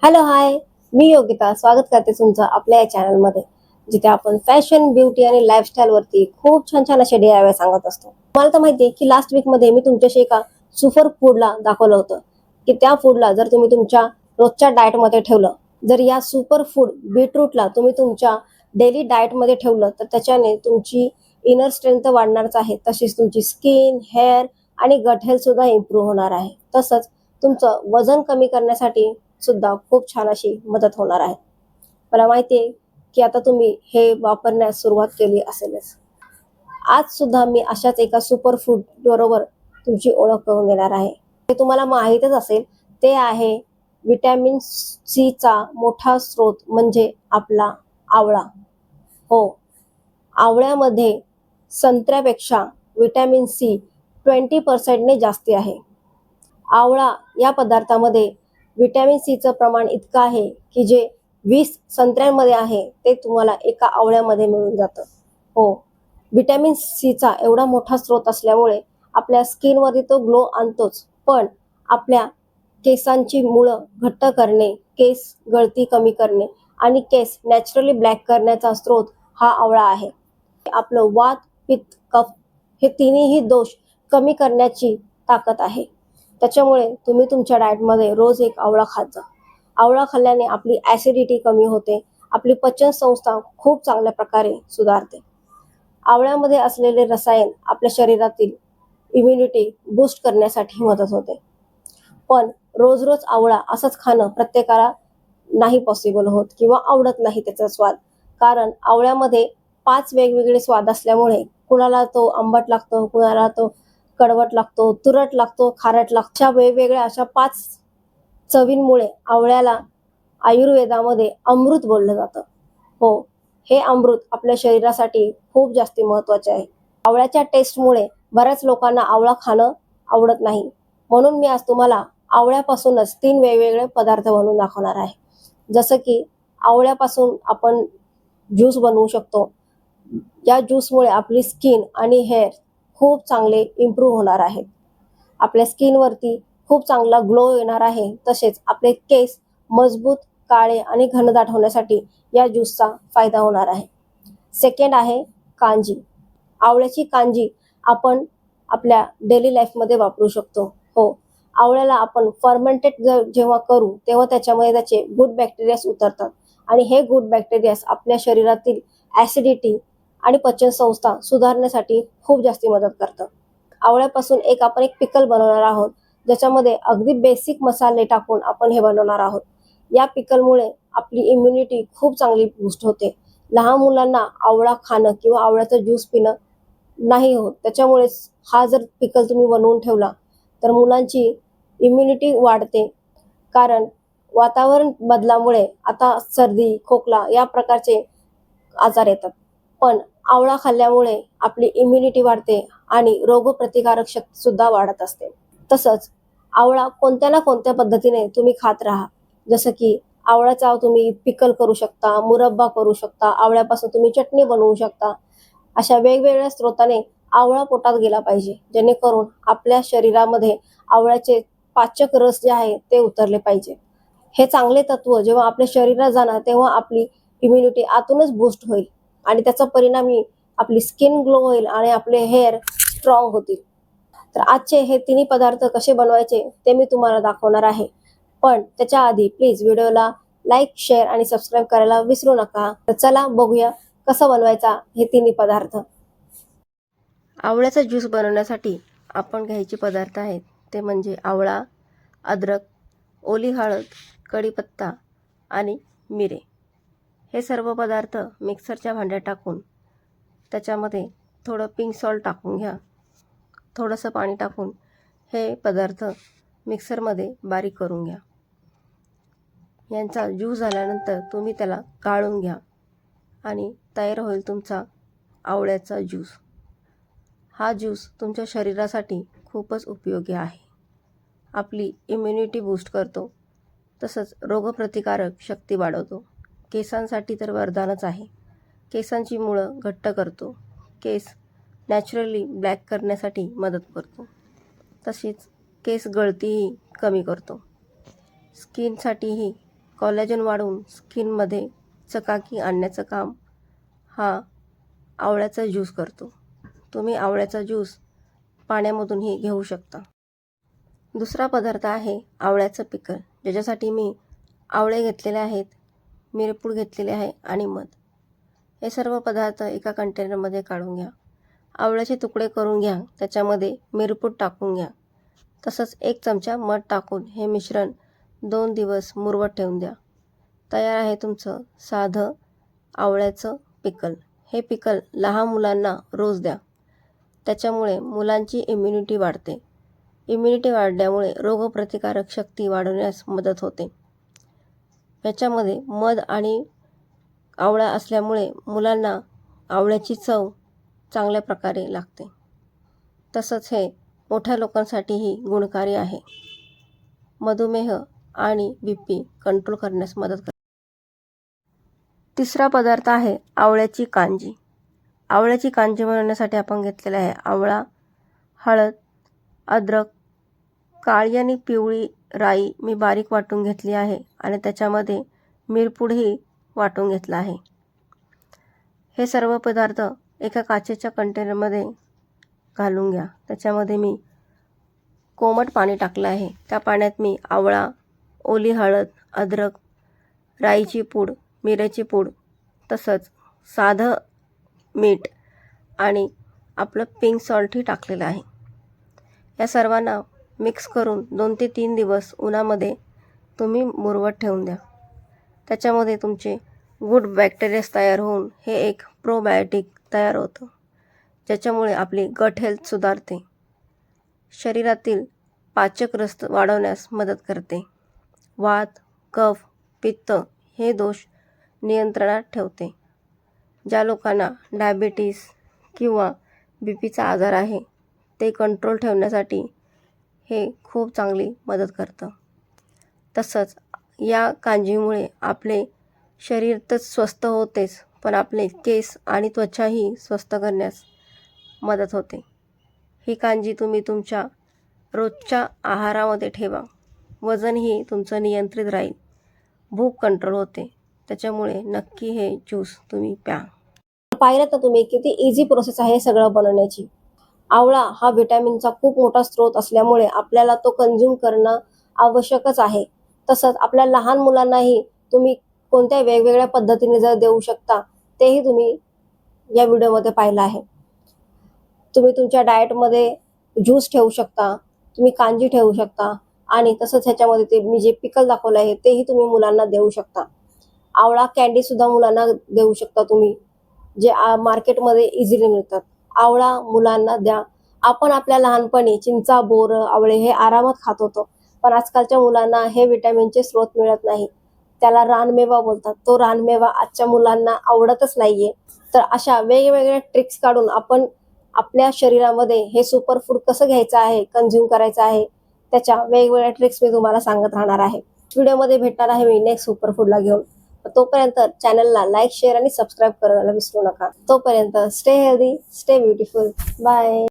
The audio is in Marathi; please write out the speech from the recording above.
हॅलो हाय, मी योगिता स्वागत करते तुमचं आपल्या या चॅनलमध्ये, जिथे आपण फॅशन, ब्युटी आणि लाईफस्टाईल वरती खूप छान छान असे DIY सांगत असतो. मला तर माहिती आहे की लास्ट वीक मध्ये मी तुमच्याशी एका सुपर फूडला दाखवलं होतं की त्या फूडला जर तुम्ही तुमच्या रोजच्या डाएट मध्ये ठेवलं, जर या सुपर फूड बीटरूटला तुम्ही तुमच्या डेली डाएट मध्ये ठेवलं तर त्याच्याने तुमची इनर स्ट्रेंथ वाढणारच आहे, तशीच तुमची स्किन, हेअर आणि गट हेल्थ सुद्धा इम्प्रूव्ह होणार आहे. तसंच तुमचं वजन कमी करण्यासाठी सुद्धा खूप छान अशी मदत होणार आहे. मला माहिती आहे की आता तुम्ही हे वापरण्यास सुरुवात केली असेलच. आज सुद्धा मी अशाच एका सुपर फूड बरोबर तुमची ओळख करून देणार आहे. हे तुम्हाला माहीतच असेल, ते आहे व्हिटॅमिन सीचा मोठा स्रोत म्हणजे आपला आवळा. हो, आवळ्यामध्ये संत्र्यापेक्षा व्हिटॅमिन सी 20% ने जास्ती आहे. आवळा या पदार्थामध्ये व्हिटॅमिन सीचं प्रमाण इतकं आहे की जे 20 संत्र्यांमध्ये आहे ते तुम्हाला एका आवळ्यामध्ये मिळून जातं. हो, व्हिटॅमिन सीचा एवढा मोठा स्रोत असल्यामुळे आपल्या स्किनवरती तो ग्लो आणतोच, पण आपल्या केसांची मुळं घट्ट करणे, केस गळती कमी करणे आणि केस नॅचरली ब्लॅक करण्याचा स्रोत हा आवळा आहे. आपलं वात, पित्त, कफ हे तिन्हीही दोष कमी करण्याची ताकद आहे. त्याच्यामुळे तुम्ही तुमच्या डाएटमध्ये रोज एक आवळा खात जा. आवळा खाल्ल्याने आपली ॲसिडिटी कमी होते, आपली पचन संस्था खूप चांगल्या प्रकारे सुधारते. आवळ्यामध्ये असलेले रसायन आपल्या शरीरातील इम्युनिटी बूस्ट करण्यासाठी मदत होते. पण रोज रोज आवळा असंच खाणं प्रत्येकाला नाही पॉसिबल होत किंवा आवडत नाही त्याचा स्वाद. कारण आवळ्यामध्ये 5 वेगवेगळे स्वाद असल्यामुळे कुणाला तो आंबट लागतो, कुणाला तो कडवट लागतो, तुरट लागतो, खारट लागतो. अशा वेगवेगळ्या अशा 5 चवींमुळे आवळ्याला आयुर्वेदामध्ये अमृत बोललं जातं. हो, हे अमृत आपल्या शरीरासाठी खूप जास्ती महत्त्वाचे आहे. आवळ्याच्या टेस्टमुळे बऱ्याच लोकांना आवळा खाणं आवडत नाही. म्हणून मी आज तुम्हाला आवळ्यापासूनच 3 वेगवेगळे पदार्थ बनवून दाखवणार आहे. जसं की आवळ्यापासून आपण ज्यूस बनवू शकतो. या ज्यूसमुळे आपली स्किन आणि हेअर खूप चांगले इम्प्रूव्ह होणार आहेत. आपल्या स्किनवरती खूप चांगला ग्लो येणार आहे. तसेच आपले केस मजबूत, काळे आणि घनदाट होण्यासाठी या ज्यूसचा फायदा होणार आहे. सेकंड आहे कांजी. आवळ्याची कांजी आपण आपल्या डेली लाईफमध्ये वापरू शकतो. हो, आवळ्याला आपण फर्मेंटेड जेव्हा करू तेव्हा त्याच्यामध्ये त्याचे गुड बॅक्टेरियाज उतरतात आणि हे गुड बॅक्टेरियाज आपल्या शरीरातील ॲसिडिटी आणि पचनसंस्था सुधारण्यासाठी खूप जास्ती मदत करतं. आवळ्यापासून आपण एक पिकल बनवणार आहोत, ज्याच्यामध्ये अगदी बेसिक मसाले टाकून आपण हे बनवणार आहोत. या पिकलमुळे आपली इम्युनिटी खूप चांगली बूस्ट होते. लहान मुलांना आवळा खाणं किंवा आवळ्याचा ज्यूस पिणं नाही होत. त्याच्यामुळेच हा जर पिकल तुम्ही बनवून ठेवला तर मुलांची इम्युनिटी वाढते. कारण वातावरण बदलामुळे आता सर्दी, खोकला या प्रकारचे आजार येतात. पण आवळा खाल्ल्यामुळे आपली इम्युनिटी वाढते आणि रोगप्रतिकारक शक्ती सुद्धा वाढत असते. तसंच आवळा कोणत्या ना कोणत्या पद्धतीने तुम्ही खात राहा. जसं की आवळ्याचा तुम्ही पिकल करू शकता, मुरब्बा करू शकता, आवळ्यापासून तुम्ही चटणी बनवू शकता. अशा वेगवेगळ्या स्रोताने आवळा पोटात गेला पाहिजे, जेणेकरून आपल्या शरीरामध्ये आवळ्याचे पाचक रस जे आहे ते उतरले पाहिजे. हे चांगले तत्व जेव्हा आपल्या शरीरात जाणार तेव्हा आपली इम्युनिटी आतूनच बूस्ट होईल आणि त्याचा परिणामी आपली स्किन ग्लो होईल आणि आपले हेअर स्ट्रॉंग होतील. तर आजचे हे तिन्ही पदार्थ कसे बनवायचे ते मी तुम्हाला दाखवणार आहे. पण त्याच्या आधी प्लीज व्हिडिओला लाईक, शेअर आणि सबस्क्राईब करायला विसरू नका. तर चला बघूया कसं बनवायचा हे तिन्ही पदार्थ. आवळ्याचा ज्यूस बनवण्यासाठी आपण घ्यायचे पदार्थ आहेत ते म्हणजे आवळा, अद्रक, ओली हळद, कढीपत्ता आणि मिरे. हे सर्व पदार्थ मिक्सरच्या भांड्यात टाकून त्याच्यामध्ये थोडं पिंक सॉल्ट टाकून घ्या. थोडंसं पाणी टाकून हे पदार्थ मिक्सरमध्ये बारीक करून घ्या. यांचा ज्यूस झाल्यानंतर तुम्ही त्याला गाळून घ्या आणि तयार होईल तुमचा आवळ्याचा ज्यूस. हा ज्यूस तुमच्या शरीरासाठी खूपच उपयोगी आहे. आपली इम्युनिटी बूस्ट करतो, तसंच रोगप्रतिकारक शक्ती वाढवतो. केसांसाठी तर वरदानच आहे. केसांची मुळं घट्ट करतो, केस नॅचरली ब्लॅक करण्यासाठी मदत करतो. तसेच केस गळतीही कमी करतो. स्किनसाठीही कोलॅजन वाढवून स्किनमध्ये चकाकी आणण्याचं काम हा आवळ्याचा ज्यूस करतो. तुम्ही आवळ्याचा ज्यूस पाण्यामधूनही घेऊ शकता. दुसरा पदार्थ आहे आवळ्याचं पिकल, ज्याच्यासाठी मी आवळे घेतलेले आहेत, मिरपूड घेतलेले आहे आणि मध. हे सर्व पदार्थ एका कंटेनरमध्ये काढून घ्या. आवळ्याचे तुकडे करून घ्या, त्याच्यामध्ये मिरपूड टाकून घ्या. तसंच 1 चमचा मध टाकून हे मिश्रण 2 दिवस मुरवत ठेवून द्या. तयार आहे तुमचं साधं आवळ्याचं पिकल. हे पिकल लहान मुलांना रोज द्या. त्याच्यामुळे मुलांची इम्युनिटी वाढते. इम्युनिटी वाढल्यामुळे रोगप्रतिकारक शक्ती वाढवण्यास मदत होते. याच्यामध्ये मध आणि आवळा असल्यामुळे मुलांना आवळ्याची चव चांगल्या प्रकारे लागते. तसंच हे मोठ्या लोकांसाठीही गुणकारी आहे. मधुमेह आणि BP कंट्रोल करण्यास मदत करते. तिसरा पदार्थ आहे आवळ्याची कांजी. आवळ्याची कांजी बनवण्यासाठी आपण घेतलेला आहे आवळा, हळद, अद्रक, काळी आणि पिवळी राई मी बारीक वाटून घेतली आहे आणि त्याच्यामध्ये मिरपूडही वाटून घेतला आहे. हे सर्व पदार्थ एका काचेच्या कंटेनरमध्ये घालून घ्या. त्याच्यामध्ये मी कोमट पाणी टाकलं आहे. त्या पाण्यात मी आवळा, ओली हळद, अद्रक, राईची पूड, मिऱ्याची पूड, तसंच साधं मीठ आणि आपलं पिंक सॉल्टही टाकलेलं आहे. या सर्वांना मिक्स करून 2 ते 3 दिवस उन्हामध्ये तुम्ही मुरवत ठेवून द्या. त्याच्यामध्ये तुमचे गुड बॅक्टेरियाज तयार होऊन हे एक प्रोबायोटिक तयार होतं, ज्याच्यामुळे आपली गट हेल्थ सुधारते. शरीरातील पाचक रस वाढवण्यास मदत करते. वात, कफ, पित्त हे दोष नियंत्रणात ठेवते. ज्या लोकांना डायबिटीस किंवा BPचा आजार आहे ते कंट्रोल ठेवण्यासाठी हे खूप चांगली मदत करतं. तसंच या कांजीमुळे आपले शरीर तर स्वस्थ होतेच, पण आपले केस आणि त्वचाही स्वस्थ करण्यास मदत होते. ही कांजी तुम्ही तुमच्या रोजच्या आहारामध्ये ठेवा. वजनही तुमचं नियंत्रित राहील. भूक कंट्रोल होते. त्याच्यामुळे नक्की हे ज्यूस तुम्ही प्या. पाहिलं तर तुम्ही किती इझी प्रोसेस आहे सगळं बनवण्याची. आवळा हा व्हिटॅमिनचा खूप मोठा स्रोत असल्यामुळे आपल्याला तो कंझ्युम करणं आवश्यकच आहे. तसंच आपल्या लहान मुलांनाही तुम्ही कोणत्या वेगवेगळ्या पद्धतीने जर देऊ शकता तेही तुम्ही या व्हिडिओमध्ये पाहिलं आहे. तुम्ही तुमच्या डाएटमध्ये ज्यूस ठेवू शकता, तुम्ही कांजी ठेवू शकता आणि तसंच ह्याच्यामध्ये ते मी जे पिकल दाखवलं आहे तेही तुम्ही मुलांना देऊ शकता. आवळा कॅन्डीसुद्धा मुलांना देऊ शकता तुम्ही, जे मार्केटमध्ये इझिली मिळतात. आवळा मुलांना द्या. आपण आपल्या लहानपणी चिंचा, बोरं, आवळे हे आरामात खात होतो, पण आजकालच्या मुलांना हे व्हिटॅमिनचे स्रोत मिळत नाही. त्याला रानमेवा बोलतात. तो रानमेवा आजच्या मुलांना आवडतच नाहीये. तर अशा वेगवेगळ्या ट्रिक्स काढून आपण आपल्या शरीरामध्ये हे सुपरफूड कसं घ्यायचं आहे, कंझ्युम करायचं आहे, त्याच्या वेगवेगळ्या ट्रिक्स मी तुम्हाला सांगत राहणार आहे. व्हिडिओमध्ये भेटणार आहे मी नेक्स्ट सुपरफूडला घेऊन. तोपर्यंत चॅनलला लाईक, शेअर आणि सबस्क्राईब करायला विसरू नका. तोपर्यंत stay healthy, stay beautiful. Bye.